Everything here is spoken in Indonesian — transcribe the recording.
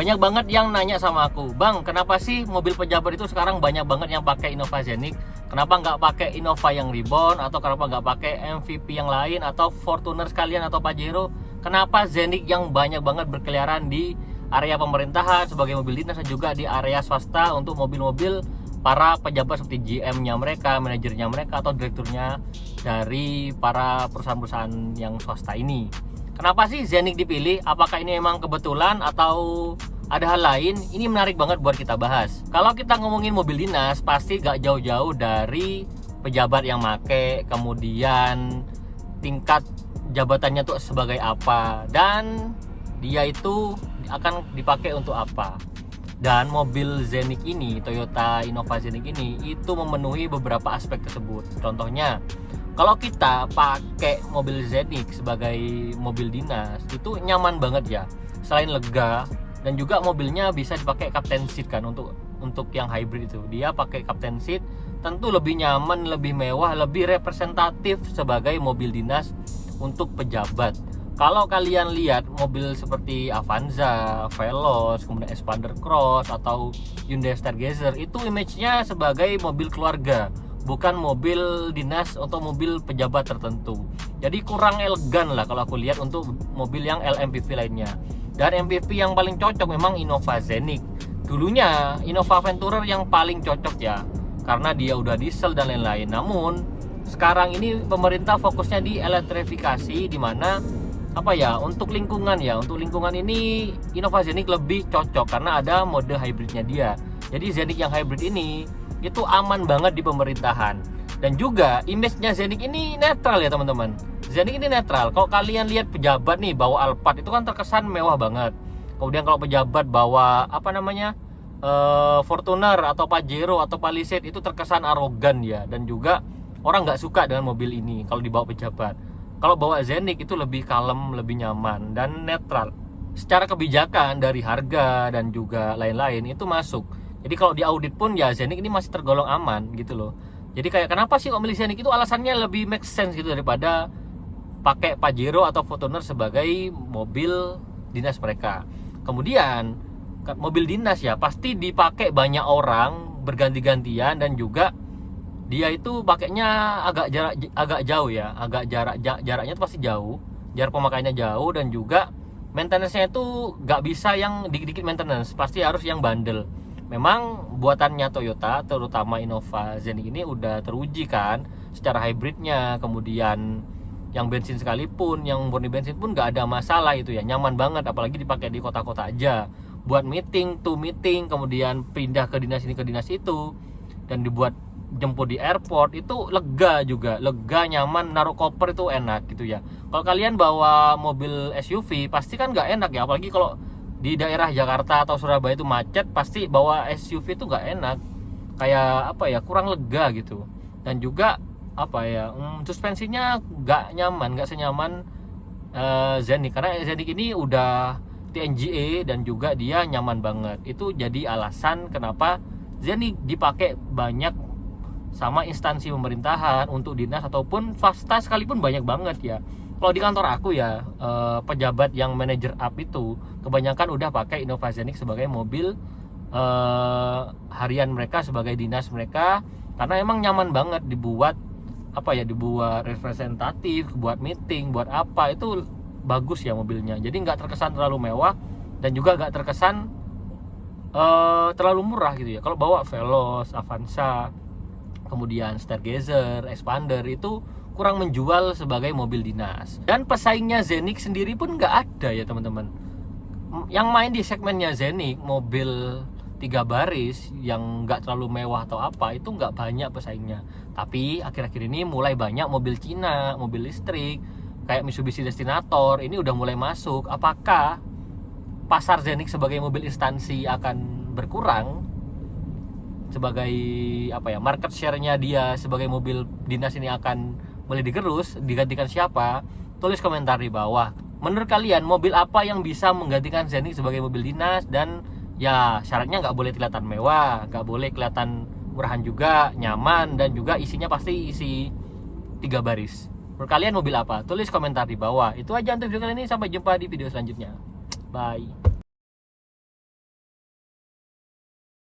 banyak banget yang nanya sama aku, Bang, kenapa sih mobil pejabat itu sekarang banyak banget yang pakai Innova Zenix? Kenapa nggak pakai Innova yang Reborn, atau kenapa nggak pakai MVP yang lain, atau Fortuner sekalian, atau Pajero? Kenapa Zenix yang banyak banget berkeliaran di area pemerintahan sebagai mobil dinas dan juga di area swasta untuk mobil-mobil para pejabat seperti GM-nya mereka, manajernya mereka, atau direkturnya dari para perusahaan-perusahaan yang swasta ini? Kenapa sih Zenix dipilih? Apakah ini memang kebetulan atau ada hal lain? Ini menarik banget buat kita bahas. Kalau kita ngomongin mobil dinas, pasti gak jauh-jauh dari pejabat yang make, kemudian tingkat jabatannya tuh sebagai apa, dan dia itu akan dipakai untuk apa. Dan mobil Zenix ini, Toyota Innova Zenix ini, itu memenuhi beberapa aspek tersebut. Contohnya, kalau kita pakai mobil Zenix sebagai mobil dinas, itu nyaman banget ya. Selain lega, dan juga mobilnya bisa dipakai captain seat kan, untuk yang hybrid itu. Dia pakai captain seat, tentu lebih nyaman, lebih mewah, lebih representatif sebagai mobil dinas untuk pejabat. Kalau kalian lihat mobil seperti Avanza, Veloz, kemudian Expander Cross atau Hyundai Stargazer, itu image-nya sebagai mobil keluarga, bukan mobil dinas atau mobil pejabat tertentu. Jadi kurang elegan lah kalau aku lihat untuk mobil yang LMPV lainnya. Dan MPV yang paling cocok memang Innova Zenix. Dulunya Innova Venturer yang paling cocok ya, karena dia udah diesel dan lain-lain. Namun sekarang ini pemerintah fokusnya di elektrifikasi, di mana untuk lingkungan ini Innova Zenix lebih cocok karena ada mode hybridnya dia. Jadi Zenix yang hybrid ini itu aman banget di pemerintahan. Dan juga image-nya Zenix ini netral ya teman-teman. Zenix ini netral. Kalau kalian lihat pejabat nih bawa Alphard, itu kan terkesan mewah banget. Kemudian kalau pejabat bawa Fortuner atau Pajero atau Palisade, itu terkesan arogan ya, dan juga orang nggak suka dengan mobil ini kalau dibawa pejabat. Kalau bawa Zenix itu lebih kalem, lebih nyaman, dan netral. Secara kebijakan dari harga dan juga lain-lain itu masuk. Jadi kalau di audit pun ya Zenix ini masih tergolong aman gitu loh. Jadi kayak kenapa sih kok milih Zenix, itu alasannya lebih make sense gitu daripada pakai Pajero atau Fortuner sebagai mobil dinas mereka. Kemudian mobil dinas ya pasti dipakai banyak orang berganti-gantian, dan juga dia itu pakainya agak jauh ya, jaraknya itu pasti jauh, jarak pemakaiannya jauh, dan juga maintenance-nya itu nggak bisa yang dikit-dikit maintenance, pasti harus yang bandel. Memang buatannya Toyota, terutama Innova Zenix ini udah teruji kan secara hybridnya, kemudian yang bensin sekalipun, yang murni bensin pun nggak ada masalah itu ya, nyaman banget, apalagi dipakai di kota-kota aja buat meeting, kemudian pindah ke dinas ini ke dinas itu, dan dibuat jemput di airport itu lega juga, lega, nyaman, naruh koper itu enak gitu ya. Kalau kalian bawa mobil SUV pasti kan nggak enak ya, apalagi kalau di daerah Jakarta atau Surabaya itu macet, pasti bawa SUV itu nggak enak, kayak kurang lega gitu. Dan juga suspensinya nggak nyaman, nggak senyaman Zenix, karena Zenix ini udah TNGA dan juga dia nyaman banget. Itu jadi alasan kenapa Zenix dipakai banyak sama instansi pemerintahan untuk dinas ataupun swasta sekalipun, banyak banget ya. Kalau di kantor aku ya, pejabat yang manajer up itu kebanyakan udah pakai Innova Zenix sebagai mobil harian mereka, sebagai dinas mereka, karena emang nyaman banget, dibuat dibuat representatif, buat meeting, buat apa, itu bagus ya mobilnya. Jadi nggak terkesan terlalu mewah, dan juga nggak terkesan terlalu murah gitu ya. Kalau bawa Veloz, Avanza, kemudian Stargazer, Expander, itu kurang menjual sebagai mobil dinas. Dan pesaingnya Zenix sendiri pun nggak ada ya teman-teman. Yang main di segmennya Zenix, mobil 3 baris yang nggak terlalu mewah atau apa, itu nggak banyak pesaingnya. Tapi akhir-akhir ini mulai banyak mobil Cina, mobil listrik kayak Mitsubishi Destinator ini udah mulai masuk. Apakah pasar Zenix sebagai mobil instansi akan berkurang? Sebagai market share-nya dia sebagai mobil dinas ini akan mulai digerus, digantikan siapa? Tulis komentar di bawah. Menurut kalian mobil apa yang bisa menggantikan Zenix sebagai mobil dinas? Dan ya syaratnya nggak boleh kelihatan mewah, nggak boleh kelihatan murahan juga, nyaman, dan juga isinya pasti isi 3 baris. Menurut kalian mobil apa? Tulis komentar di bawah. Itu aja untuk video kali ini, sampai jumpa di video selanjutnya. Bye.